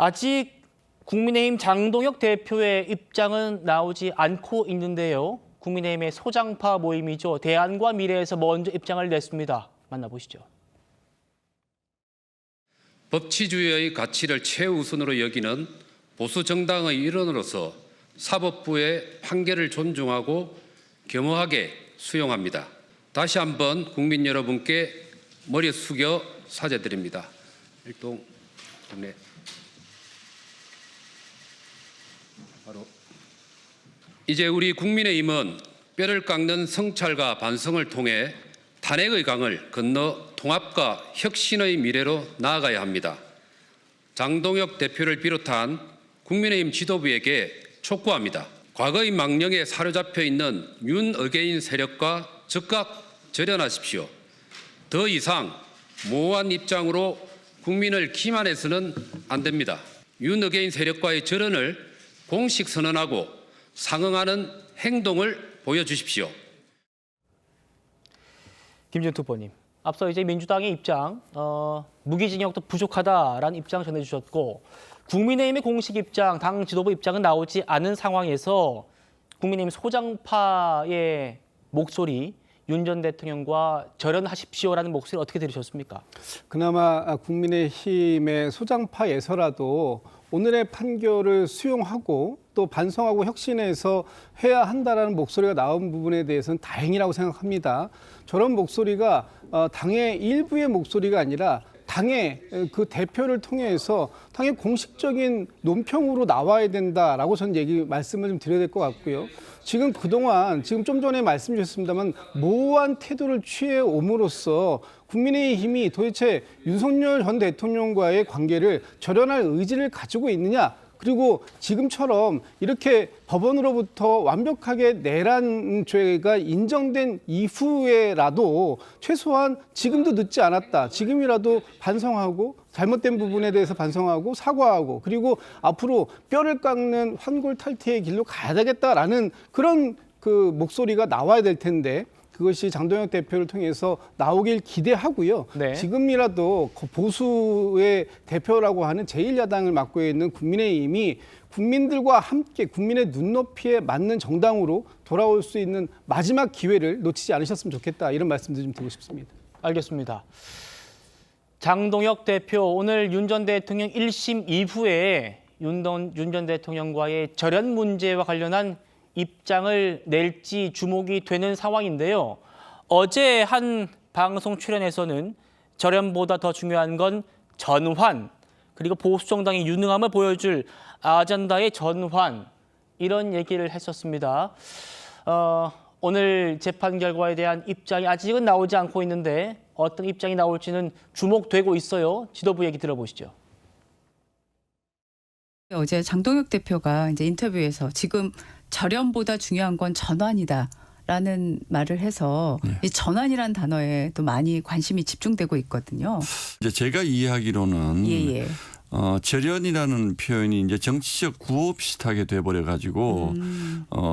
아직 국민의힘 장동혁 대표의 입장은 나오지 않고 있는데요. 국민의힘의 소장파 모임이죠. 대안과 미래에서 먼저 입장을 냈습니다. 만나보시죠. 법치주의의 가치를 최우선으로 여기는 보수 정당의 일원으로서 사법부의 판결을 존중하고 겸허하게 수용합니다. 다시 한번 국민 여러분께 머리 숙여 사죄드립니다. 일동 네. 이제 우리 국민의힘은 뼈를 깎는 성찰과 반성을 통해 탄핵의 강을 건너 통합과 혁신의 미래로 나아가야 합니다. 장동혁 대표를 비롯한 국민의힘 지도부에게 촉구합니다. 과거의 망령에 사로잡혀 있는 윤어게인 세력과 즉각 절연하십시오. 더 이상 모호한 입장으로 국민을 기만해서는 안 됩니다. 윤어게인 세력과의 절연을 공식 선언하고 상응하는 행동을 보여주십시오. 김진투 후보님, 앞서 이제 민주당의 입장, 무기징역도 부족하다라는 입장 전해주셨고, 국민의힘의 공식 입장, 당 지도부 입장은 나오지 않은 상황에서 국민의힘 소장파의 목소리, 윤 전 대통령과 절연하십시오라는 목소리 어떻게 들으셨습니까? 그나마 국민의힘의 소장파에서라도 오늘의 판결을 수용하고 또 반성하고 혁신해서 해야 한다라는 목소리가 나온 부분에 대해서는 다행이라고 생각합니다. 저런 목소리가 당의 일부의 목소리가 아니라 당의 그 대표를 통해서 당의 공식적인 논평으로 나와야 된다라고 저는 말씀을 좀 드려야 될 것 같고요. 지금 그동안 지금 좀 전에 말씀 주셨습니다만 모호한 태도를 취해 옴으로써 국민의힘이 도대체 윤석열 전 대통령과의 관계를 절연할 의지를 가지고 있느냐, 그리고 지금처럼 이렇게 법원으로부터 완벽하게 내란 죄가 인정된 이후에라도 최소한 지금도 늦지 않았다. 지금이라도 반성하고 잘못된 부분에 대해서 반성하고 사과하고 그리고 앞으로 뼈를 깎는 환골탈태의 길로 가야 되겠다라는 그런 그 목소리가 나와야 될 텐데 그것이 장동혁 대표를 통해서 나오길 기대하고요. 네. 지금이라도 보수의 대표라고 하는 제1야당을 맡고 있는 국민의힘이 국민들과 함께 국민의 눈높이에 맞는 정당으로 돌아올 수 있는 마지막 기회를 놓치지 않으셨으면 좋겠다. 이런 말씀도 좀 드리고 싶습니다. 알겠습니다. 장동혁 대표, 오늘 윤 전 대통령 1심 이후에 윤 전 대통령과의 절연 문제와 관련한 입장을 낼지 주목이 되는 상황인데요. 어제 한 방송 출연에서는 절연보다 더 중요한 건 전환, 그리고 보수정당의 유능함을 보여줄 아젠다의 전환, 이런 얘기를 했었습니다. 오늘 재판 결과에 대한 입장이 아직은 나오지 않고 있는데 어떤 입장이 나올지는 주목되고 있어요. 지도부 얘기 들어보시죠. 어제 장동혁 대표가 이제 인터뷰에서 지금 절연보다 중요한 건 전환이다라는 말을 해서 이 전환이라는 단어에 또 많이 관심이 집중되고 있거든요. 이제 제가 이해하기로는 절연이라는 표현이 이제 정치적 구호 비슷하게 돼버려 가지고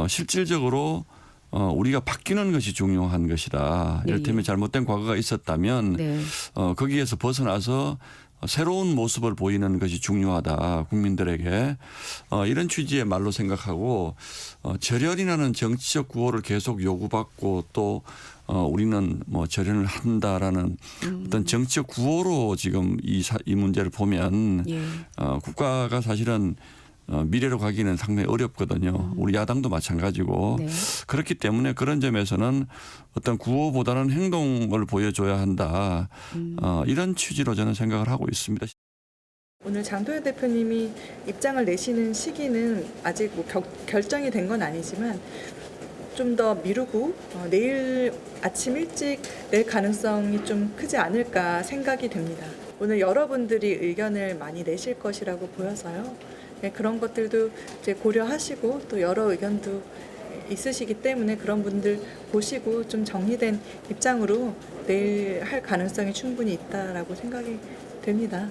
실질적으로 우리가 바뀌는 것이 중요한 것이다. 이를테면 잘못된 과거가 있었다면 거기에서 벗어나서 새로운 모습을 보이는 것이 중요하다. 국민들에게. 이런 취지의 말로 생각하고 절연이라는 정치적 구호를 계속 요구받고 또 우리는 뭐 절연을 한다라는 어떤 정치적 구호로 지금 이 문제를 보면 국가가 사실은 미래로 가기는 상당히 어렵거든요. 우리 야당도 마찬가지고. 그렇기 때문에 그런 점에서는 어떤 구호보다는 행동을 보여줘야 한다. 이런 취지로 저는 생각을 하고 있습니다. 오늘 장동혁 대표님이 입장을 내시는 시기는 아직 뭐 결정이 된 건 아니지만 좀 더 미루고 내일 아침 일찍 낼 가능성이 좀 크지 않을까 생각이 됩니다. 오늘 여러분들이 의견을 많이 내실 것이라고 보여서요. 그런 것들도 이제 고려하시고 또 여러 의견도 있으시기 때문에 그런 분들 보시고 좀 정리된 입장으로 내일 할 가능성이 충분히 있다라고 생각이 됩니다.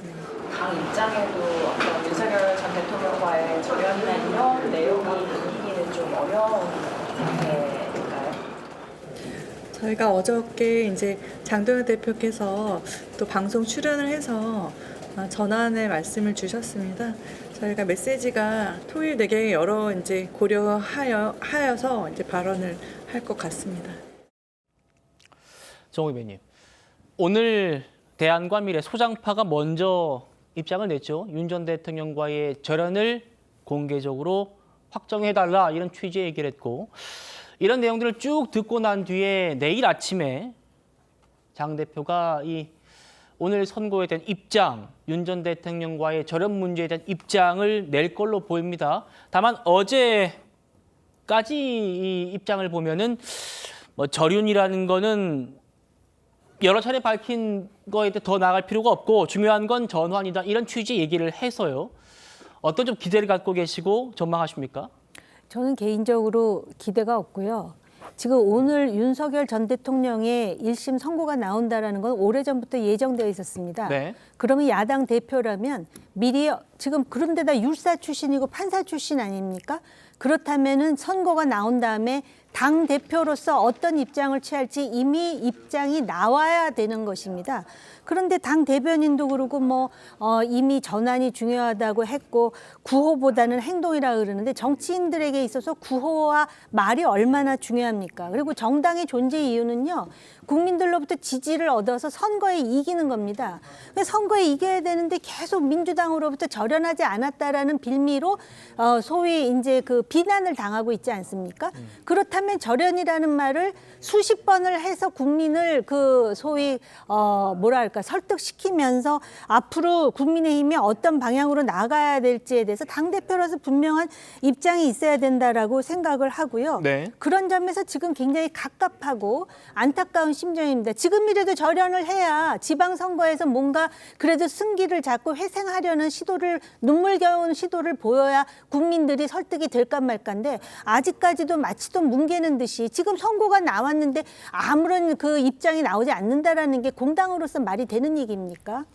당 입장에도 어떤 윤석열 전 대통령과의 절연이나 이런 내용이 담기기는 좀 어려운 상태인가요? 저희가 어저께 이제 장동혁 대표께서 또 방송 출연을 해서 전환의 말씀을 주셨습니다. 저희가 메시지가 토일 내경에 여러 이제 고려하여서 이제 발언을 할 것 같습니다. 정 의원님, 오늘 대한과미래 소장파가 먼저 입장을 냈죠. 윤 전 대통령과의 절연을 공개적으로 확정해달라 이런 취지의 얘기를 했고, 이런 내용들을 쭉 듣고 난 뒤에 내일 아침에 장 대표가 이 오늘 선고에 대한 입장, 윤 전 대통령과의 절연 문제에 대한 입장을 낼 걸로 보입니다. 다만 어제까지 이 입장을 보면은 뭐 절윤이라는 거는 여러 차례 밝힌 거에 더 나아갈 필요가 없고 중요한 건 전환이다 이런 취지 얘기를 해서요. 어떤 좀 기대를 갖고 계시고 전망하십니까? 저는 개인적으로 기대가 없고요. 지금 오늘 윤석열 전 대통령의 1심 선고가 나온다라는 건 오래전부터 예정되어 있었습니다. 네. 그러면 야당 대표라면 미리 지금 그런데다 율사 출신이고 판사 출신 아닙니까? 그렇다면은 선고가 나온 다음에 당 대표로서 어떤 입장을 취할지 이미 입장이 나와야 되는 것입니다. 그런데 당 대변인도 그러고 이미 전환이 중요하다고 했고 구호보다는 행동이라 그러는데 정치인들에게 있어서 구호와 말이 얼마나 중요합니까? 그리고 정당의 존재 이유는요. 국민들로부터 지지를 얻어서 선거에 이기는 겁니다. 선거에 이겨야 되는데 계속 민주당으로부터 절연하지 않았다라는 빌미로 소위 이제 그 비난을 당하고 있지 않습니까? 그렇다면 절연이라는 말을 수십 번을 해서 국민을 그 소위 설득시키면서 앞으로 국민의힘이 어떤 방향으로 나가야 될지에 대해서 당대표로서 분명한 입장이 있어야 된다라고 생각을 하고요. 네. 그런 점에서 지금 굉장히 갑갑하고 안타까운 심정입니다. 지금이라도 절연을 해야 지방선거에서 뭔가 그래도 승기를 잡고 회생하려는 시도를 눈물겨운 시도를 보여야 국민들이 설득이 될까 말까인데 아직까지도 마치도 뭉개는 듯이 지금 선고가 나왔는데 아무런 그 입장이 나오지 않는다라는 게 공당으로서 말이 되는 얘기입니까?